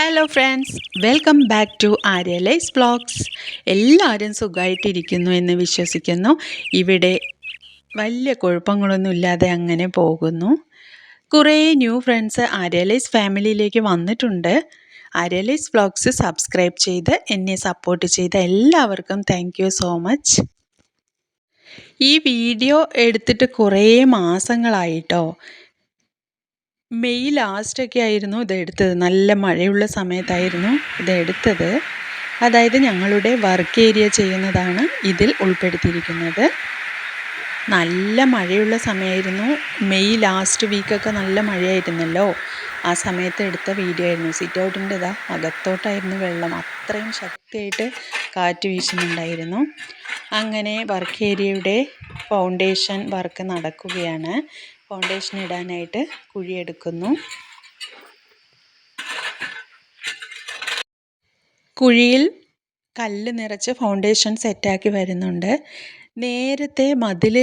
Hello friends, welcome back to ആര്യലൈസ് vlogs. എല്ലാവരും സുഖമായിട്ടിരിക്കുന്നു എന്ന് വിശ്വസിക്കുന്നു. ഇവിടെ വലിയ കുഴപ്പങ്ങളൊന്നും ഇല്ലാതെ അങ്ങനെ പോകുന്നു. കുറേ ന്യൂ ഫ്രണ്ട്സ് ആര്യലൈസ് ഫാമിലിയിലേക്ക് വന്നിട്ടുണ്ട്. ആര്യലൈസ് വ്ളോഗ്സ് സബ്സ്ക്രൈബ് ചെയ്ത് എന്നെ സപ്പോർട്ട് ചെയ്ത എല്ലാവർക്കും താങ്ക് യു സോ മച്ച്. ഈ വീഡിയോ എടുത്തിട്ട് കുറേ മാസങ്ങളായിട്ടോ. മെയ് ലാസ്റ്റൊക്കെ ആയിരുന്നു ഇതെടുത്തത്. നല്ല മഴയുള്ള സമയത്തായിരുന്നു ഇതെടുത്തത്. അതായത് ഞങ്ങളുടെ വർക്ക് ഏരിയ ചെയ്യുന്നതാണ് ഇതിൽ ഉൾപ്പെടുത്തിയിരിക്കുന്നത്. നല്ല മഴയുള്ള സമയമായിരുന്നു. മെയ് ലാസ്റ്റ് വീക്കൊക്കെ നല്ല മഴയായിരുന്നല്ലോ. ആ സമയത്ത് എടുത്ത വീഡിയോ ആയിരുന്നു. സിറ്റ് ഔട്ടിൻ്റെ അകത്തോട്ടായിരുന്നു വെള്ളം. അത്രയും ശക്തിയായിട്ട് കാറ്റ് വീശുന്നുണ്ടായിരുന്നു. അങ്ങനെ വർക്ക് ഏരിയയുടെ ഫൗണ്ടേഷൻ വർക്ക് നടക്കുകയാണ്. ഫൗണ്ടേഷൻ ഇടാനായിട്ട് കുഴിയെടുക്കുന്നു. കുഴിയിൽ കല്ല് നിറച്ച് ഫൗണ്ടേഷൻ സെറ്റാക്കി വരുന്നുണ്ട്. നേരത്തെ മതിൽ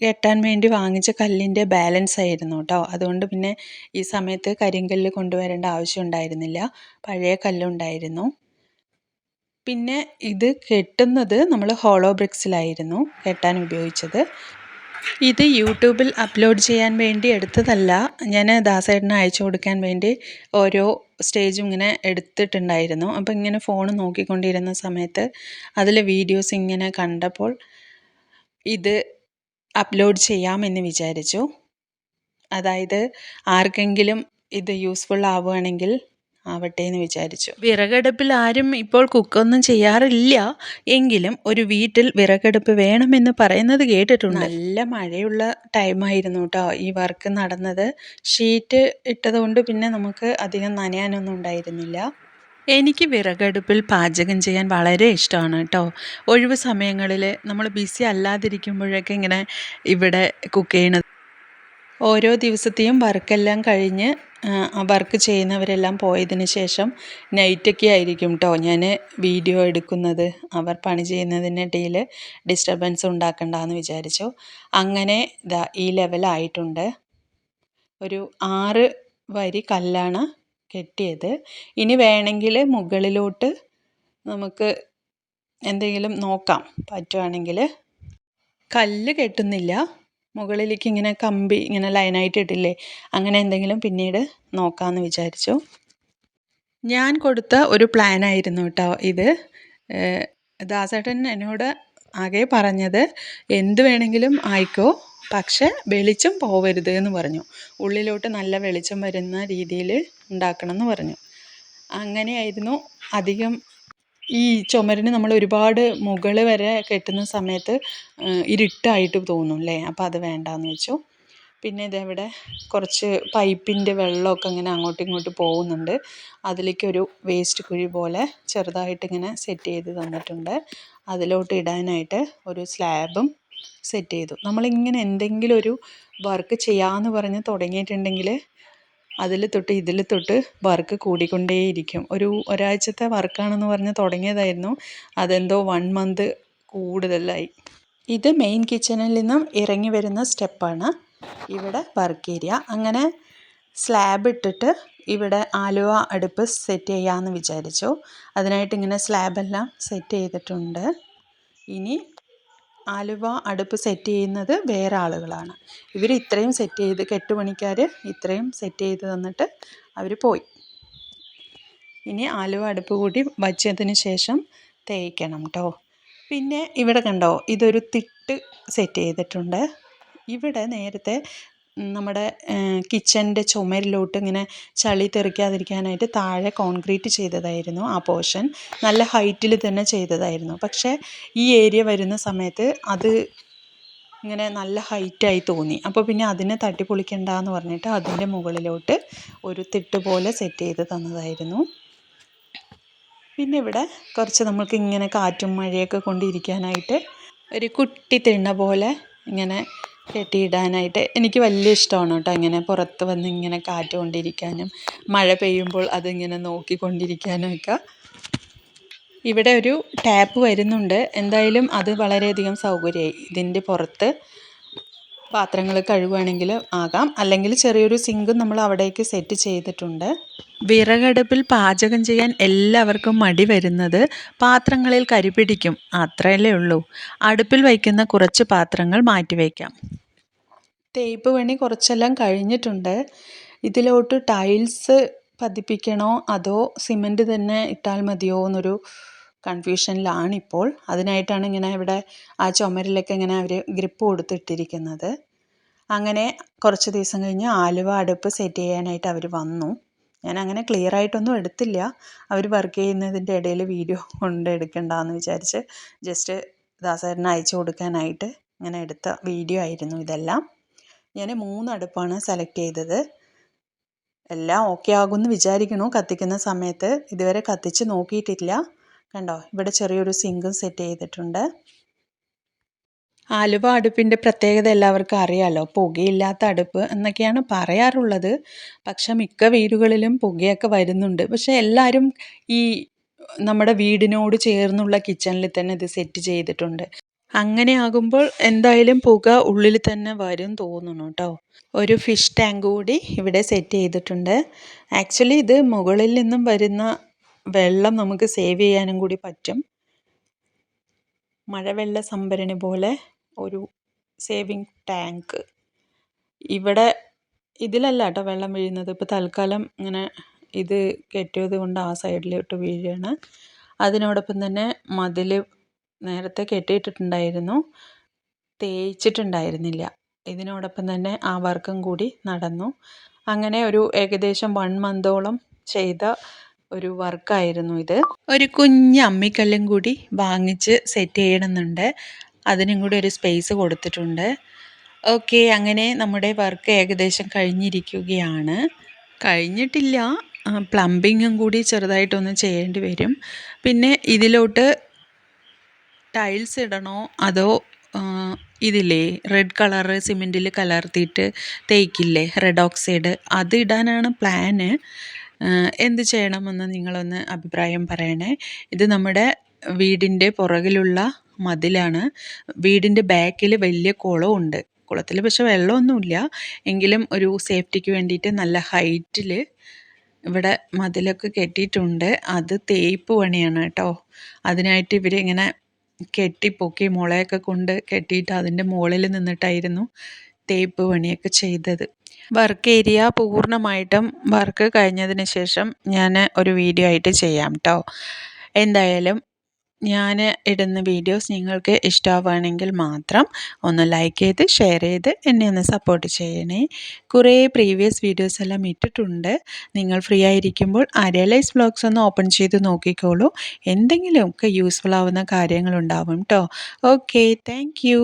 കെട്ടാൻ വേണ്ടി വാങ്ങിച്ച കല്ലിൻ്റെ ബാലൻസ് ആയിരുന്നു കേട്ടോ. അതുകൊണ്ട് പിന്നെ ഈ സമയത്ത് കരിങ്കല്ല് കൊണ്ടുവരേണ്ട ആവശ്യം ഉണ്ടായിരുന്നില്ല. പഴയ കല്ലുണ്ടായിരുന്നു. പിന്നെ ഇത് കെട്ടുന്നത് നമ്മൾ ഹോളോ ബ്രിക്സിലായിരുന്നു കെട്ടാൻ ഉപയോഗിച്ചത്. ഇത് യൂട്യൂബിൽ അപ്ലോഡ് ചെയ്യാൻ വേണ്ടി എടുത്തതല്ല. ഞാൻ ദാസേട്ടന് അയച്ചു കൊടുക്കാൻ വേണ്ടി ഓരോ സ്റ്റേജും ഇങ്ങനെ എടുത്തിട്ടുണ്ടായിരുന്നു. അപ്പോൾ ഇങ്ങനെ ഫോൺ നോക്കിക്കൊണ്ടിരുന്ന സമയത്ത് അതിൽ വീഡിയോസ് ഇങ്ങനെ കണ്ടപ്പോൾ ഇത് അപ്ലോഡ് ചെയ്യാമെന്ന് വിചാരിച്ചു. അതായത് ആർക്കെങ്കിലും ഇത് യൂസ്ഫുൾ ആവുകയാണെങ്കിൽ ആവട്ടെ എന്ന് വിചാരിച്ചു. വിറകടുപ്പിൽ ആരും ഇപ്പോൾ കുക്കൊന്നും ചെയ്യാറില്ല. എങ്കിലും ഒരു വീട്ടിൽ വിറകടുപ്പ് വേണമെന്ന് പറയുന്നത് കേട്ടിട്ടുണ്ട്. നല്ല മഴയുള്ള ടൈമായിരുന്നു കേട്ടോ ഈ വർക്ക് നടന്നത്. ഷീറ്റ് ഇട്ടതുകൊണ്ട് പിന്നെ നമുക്ക് അധികം നനയാനൊന്നും ഉണ്ടായിരുന്നില്ല. എനിക്ക് വിറകടുപ്പിൽ പാചകം ചെയ്യാൻ വളരെ ഇഷ്ടമാണ് കേട്ടോ. ഒഴിവ് സമയങ്ങളിൽ നമ്മൾ ബിസി അല്ലാതിരിക്കുമ്പോഴൊക്കെ ഇങ്ങനെ ഇവിടെ കുക്ക് ചെയ്യണത്. ഓരോ ദിവസത്തെയും വർക്കെല്ലാം കഴിഞ്ഞ് വർക്ക് ചെയ്യുന്നവരെല്ലാം പോയതിന് ശേഷം നൈറ്റൊക്കെ ആയിരിക്കും കേട്ടോ ഞാൻ വീഡിയോ എടുക്കുന്നത്. അവർ പണി ചെയ്യുന്നതിനിടയിൽ ഡിസ്റ്റർബൻസ് ഉണ്ടാക്കണ്ടെന്ന് വിചാരിച്ചു. അങ്ങനെ ഈ ലെവലായിട്ടുണ്ട്. ഒരു 6 വരി കല്ലാണ് കെട്ടിയത്. ഇനി വേണമെങ്കിൽ മുകളിലോട്ട് നമുക്ക് എന്തെങ്കിലും നോക്കാം പറ്റുവാണെങ്കിൽ. കല്ല് കെട്ടുന്നില്ല, മുകളിലേക്ക് ഇങ്ങനെ കമ്പി ഇങ്ങനെ ലൈനായിട്ട് ഇട്ടില്ലേ, അങ്ങനെ എന്തെങ്കിലും പിന്നീട് നോക്കാമെന്ന് വിചാരിച്ചു. ഞാൻ കൊടുത്ത ഒരു പ്ലാനായിരുന്നു കേട്ടോ ഇത്. ദാസേട്ടൻ എന്നോട് ആകെ പറഞ്ഞത് എന്ത് വേണമെങ്കിലും ആയിക്കോ, പക്ഷെ വെളിച്ചം പോവരുത് എന്ന് പറഞ്ഞു. ഉള്ളിലോട്ട് നല്ല വെളിച്ചം വരുന്ന രീതിയിൽ ഉണ്ടാക്കണം എന്ന് പറഞ്ഞു. അങ്ങനെയായിരുന്നു. അധികം ഈ ചുമരിന് നമ്മൾ ഒരുപാട് മുകൾ വരെ കെട്ടുന്ന സമയത്ത് ഇരുട്ടായിട്ട് തോന്നും അല്ലേ. അപ്പോൾ അത് വേണ്ടാന്ന് വെച്ചു. പിന്നെ ഇതെവിടെ കുറച്ച് പൈപ്പിൻ്റെ വെള്ളമൊക്കെ ഇങ്ങനെ അങ്ങോട്ടും ഇങ്ങോട്ടും പോകുന്നുണ്ട്. അതിലേക്കൊരു വേസ്റ്റ് കുഴി പോലെ ചെറുതായിട്ടിങ്ങനെ സെറ്റ് ചെയ്ത് തന്നിട്ടുണ്ട്. അതിലോട്ട് ഇടാനായിട്ട് ഒരു സ്ലാബും സെറ്റ് ചെയ്തു. നമ്മളിങ്ങനെ എന്തെങ്കിലും ഒരു വർക്ക് ചെയ്യാമെന്ന് പറഞ്ഞ് തുടങ്ങിയിട്ടുണ്ടെങ്കിൽ അതിൽ തൊട്ട് ഇതിൽ തൊട്ട് വർക്ക് കൂടിക്കൊണ്ടേയിരിക്കും. ഒരാഴ്ചത്തെ വർക്കാണെന്ന് പറഞ്ഞ് തുടങ്ങിയതായിരുന്നു. അതെന്തോ 1 മന്ത് കൂടുതലായി. ഇത് മെയിൻ കിച്ചണിൽ നിന്നും ഇറങ്ങി വരുന്ന സ്റ്റെപ്പാണ്. ഇവിടെ വർക്ക് ഏരിയ. അങ്ങനെ സ്ലാബ് ഇട്ടിട്ട് ഇവിടെ ആലുവ അടുപ്പ് സെറ്റ് ചെയ്യാമെന്ന് വിചാരിച്ചു. അതിനായിട്ട് ഇങ്ങനെ സ്ലാബെല്ലാം സെറ്റ് ചെയ്തിട്ടുണ്ട്. ഇനി ആലുവ അടുപ്പ് സെറ്റ് ചെയ്യുന്നത് വേറെ ആളുകളാണ്. ഇവർ ഇത്രയും സെറ്റ് ചെയ്ത്, കെട്ടുപണിക്കാർ ഇത്രയും സെറ്റ് ചെയ്ത് തന്നിട്ട് അവർ പോയി. ഇനി ആലുവ അടുപ്പ് കൂടി വച്ചതിന് ശേഷം തേയ്ക്കണം കേട്ടോ. പിന്നെ ഇവിടെ കണ്ടോ, ഇതൊരു തിട്ട് സെറ്റ് ചെയ്തിട്ടുണ്ട്. ഇവിടെ നേരത്തെ നമ്മുടെ കിച്ചൻ്റെ ചുമരിലോട്ട് ഇങ്ങനെ ചളി തെറിക്കാതിരിക്കാനായിട്ട് താഴെ കോൺക്രീറ്റ് ചെയ്തതായിരുന്നു. ആ പോർഷൻ നല്ല ഹൈറ്റിൽ തന്നെ ചെയ്തതായിരുന്നു. പക്ഷേ ഈ ഏരിയ വരുന്ന സമയത്ത് അത് ഇങ്ങനെ നല്ല ഹൈറ്റായി തോന്നി. അപ്പോൾ പിന്നെ അതിനെ തട്ടിപ്പൊളിക്കണ്ടെന്ന് പറഞ്ഞിട്ട് അതിൻ്റെ മുകളിലോട്ട് ഒരു തിട്ട് പോലെ സെറ്റ് ചെയ്ത് തന്നതായിരുന്നു. പിന്നെ ഇവിടെ കുറച്ച് നമ്മൾക്ക് ഇങ്ങനെ കാറ്റും മഴയൊക്കെ കൊണ്ടിരിക്കാനായിട്ട് ഒരു കുട്ടി തിണ്ണ പോലെ ഇങ്ങനെ കെട്ടിയിടാനായിട്ട് എനിക്ക് വലിയ ഇഷ്ടമാണ് കേട്ടോ. ഇങ്ങനെ പുറത്ത് വന്ന് ഇങ്ങനെ കാറ്റ് കൊണ്ടിരിക്കാനും മഴ പെയ്യുമ്പോൾ അതിങ്ങനെ നോക്കിക്കൊണ്ടിരിക്കാനും ഒക്കെ. ഇവിടെ ഒരു ടാപ്പ് വരുന്നുണ്ട്. എന്തായാലും അത് വളരെയധികം സൗകര്യമായി. ഇതിൻ്റെ പുറത്ത് പാത്രങ്ങൾ കഴുകുകയാണെങ്കിൽ ആകാം, അല്ലെങ്കിൽ ചെറിയൊരു സിങ്കും നമ്മൾ അവിടേക്ക് സെറ്റ് ചെയ്തിട്ടുണ്ട്. വിറകടുപ്പിൽ പാചകം ചെയ്യാൻ എല്ലാവർക്കും മടി വരുന്നത് പാത്രങ്ങളിൽ കരി പിടിക്കും, അത്രയല്ലേ ഉള്ളൂ. അടുപ്പിൽ വയ്ക്കുന്ന കുറച്ച് പാത്രങ്ങൾ മാറ്റിവയ്ക്കാം. തേപ്പ് പണി കുറച്ചെല്ലാം കഴിഞ്ഞിട്ടുണ്ട്. ഇതിലോട്ട് ടൈൽസ് പതിപ്പിക്കണോ അതോ സിമൻറ്റ് തന്നെ ഇട്ടാൽ മതിയോ എന്നൊരു കൺഫ്യൂഷനിലാണിപ്പോൾ. അതിനായിട്ടാണ് ഇങ്ങനെ ഇവിടെ ആ ചുമരിലൊക്കെ ഇങ്ങനെ അവർ ഗ്രിപ്പ് കൊടുത്തിട്ടിരിക്കുന്നത്. അങ്ങനെ കുറച്ച് ദിവസം കഴിഞ്ഞ് ആലുവ അടുപ്പ് സെറ്റ് ചെയ്യാനായിട്ട് അവർ വന്നു. ഞാൻ അങ്ങനെ ക്ലിയർ ആയിട്ടൊന്നും എടുത്തില്ല. അവർ വർക്ക് ചെയ്യുന്നതിൻ്റെ ഇടയിൽ വീഡിയോ കൊണ്ട് എടുക്കണ്ടെന്ന് വിചാരിച്ച് ജസ്റ്റ് ദാസേട്ടന് അയച്ചു കൊടുക്കാനായിട്ട് ഇങ്ങനെ എടുത്ത വീഡിയോ ആയിരുന്നു ഇതെല്ലാം. ഞാൻ 3 അടുപ്പാണ് സെലക്ട് ചെയ്തത്. എല്ലാം ഓക്കെ ആകുമെന്ന് വിചാരിക്കണു കത്തിക്കുന്ന സമയത്ത്. ഇതുവരെ കത്തിച്ച് നോക്കിയിട്ടില്ല. കണ്ടോ, ഇവിടെ ചെറിയൊരു സിങ്കും സെറ്റ് ചെയ്തിട്ടുണ്ട്. ആലുവ അടുപ്പിൻ്റെ പ്രത്യേകത എല്ലാവർക്കും അറിയാമല്ലോ, പുകയില്ലാത്ത അടുപ്പ് എന്നൊക്കെയാണ് പറയാറുള്ളത്. പക്ഷെ മിക്ക വീടുകളിലും പുകയൊക്കെ വരുന്നുണ്ട്. പക്ഷെ എല്ലാവരും ഈ നമ്മുടെ വീടിനോട് ചേർന്നുള്ള കിച്ചണിൽ തന്നെ ഇത് സെറ്റ് ചെയ്തിട്ടുണ്ട്. അങ്ങനെ ആകുമ്പോൾ എന്തായാലും പുക ഉള്ളിൽ തന്നെ വരും തോന്നുന്നു കേട്ടോ. ഒരു ഫിഷ് ടാങ്ക് കൂടി ഇവിടെ സെറ്റ് ചെയ്തിട്ടുണ്ട്. ആക്ച്വലി ഇത് മുകളിൽ നിന്നും വരുന്ന വെള്ളം നമുക്ക് സേവ് ചെയ്യാനും കൂടി പറ്റും. മഴവെള്ള സംഭരണി പോലെ ഒരു സേവിങ് ടാങ്ക്. ഇവിടെ ഇതിലല്ല കേട്ടോ വെള്ളം വീഴുന്നത്. ഇപ്പോൾ തൽക്കാലം ഇങ്ങനെ ഇത് കെട്ടിയത് കൊണ്ട് ആ സൈഡിലോട്ട് വീഴുകയാണ്. അതിനോടൊപ്പം തന്നെ മതിൽ നേരത്തെ കെട്ടിയിട്ടിട്ടുണ്ടായിരുന്നു, തേച്ചിട്ടുണ്ടായിരുന്നില്ല. ഇതിനോടൊപ്പം തന്നെ ആ വർക്കും കൂടി നടന്നു. അങ്ങനെ ഒരു ഏകദേശം 1 മന്തോളം ചെയ്ത ഒരു വർക്കായിരുന്നു ഇത്. ഒരു കുഞ്ഞ് അമ്മിക്കല്ലും കൂടി വാങ്ങിച്ച് സെറ്റ് ചെയ്യണമെന്നുണ്ട്. അതിനും കൂടി ഒരു സ്പേസ് കൊടുത്തിട്ടുണ്ട്. ഓക്കെ, അങ്ങനെ നമ്മുടെ വർക്ക് ഏകദേശം കഴിഞ്ഞിരിക്കുകയാണ്. കഴിഞ്ഞിട്ടില്ല, പ്ലംബിങ്ങും കൂടി ചെറുതായിട്ടൊന്ന് ചെയ്യേണ്ടി വരും. പിന്നെ ഇതിലോട്ട് ടൈൽസ് ഇടണോ അതോ ഇതില്ലേ റെഡ് കളറ് സിമെൻറ്റിൽ കലർത്തിയിട്ട് തേക്കില്ലേ റെഡ് ഓക്സൈഡ്, അത് ഇടാനാണ് പ്ലാന്. എന്ത് ചെയ്യണമെന്ന് നിങ്ങളൊന്ന് അഭിപ്രായം പറയണേ. ഇത് നമ്മുടെ വീടിൻ്റെ പുറകിലുള്ള മതിലാണ്. വീടിൻ്റെ ബാക്കിൽ വലിയ കുളമുണ്ട്. കുളത്തിൽ പക്ഷെ വെള്ളമൊന്നുമില്ല, എങ്കിലും ഒരു സേഫ്റ്റിക്ക് വേണ്ടിയിട്ട് നല്ല ഹൈറ്റിൽ ഇവിടെ മതിലൊക്കെ കെട്ടിയിട്ടുണ്ട്. അത് തേപ്പ് പണിയാണ് കേട്ടോ. അതിനായിട്ട് ഇവരിങ്ങനെ കെട്ടിപ്പൊക്കി മുളയൊക്കെ കൊണ്ട് കെട്ടിയിട്ട് അതിൻ്റെ മുകളിൽ നിന്നിട്ടായിരുന്നു തേപ്പ് പണിയൊക്കെ ചെയ്തത്. വർക്ക് ഏരിയ പൂർണ്ണമായിട്ടും വർക്ക് കഴിഞ്ഞതിന് ശേഷം ഞാൻ ഒരു വീഡിയോ ആയിട്ട് ചെയ്യാം കേട്ടോ. എന്തായാലും ഞാൻ ഇടുന്ന വീഡിയോസ് നിങ്ങൾക്ക് ഇഷ്ടമാവുകയാണെങ്കിൽ മാത്രം ഒന്ന് ലൈക്ക് ചെയ്ത് ഷെയർ ചെയ്ത് എന്നെ ഒന്ന് സപ്പോർട്ട് ചെയ്യണേ. കുറേ പ്രീവിയസ് വീഡിയോസ് എല്ലാം ഇട്ടിട്ടുണ്ട്. നിങ്ങൾ ഫ്രീ ആയിരിക്കുമ്പോൾ ആര്യലൈസ് വ്ളോഗ്സ് ഒന്ന് ഓപ്പൺ ചെയ്ത് നോക്കിക്കോളൂ. എന്തെങ്കിലുമൊക്കെ യൂസ്ഫുൾ ആവുന്ന കാര്യങ്ങളുണ്ടാവും കേട്ടോ. Okay, thank you.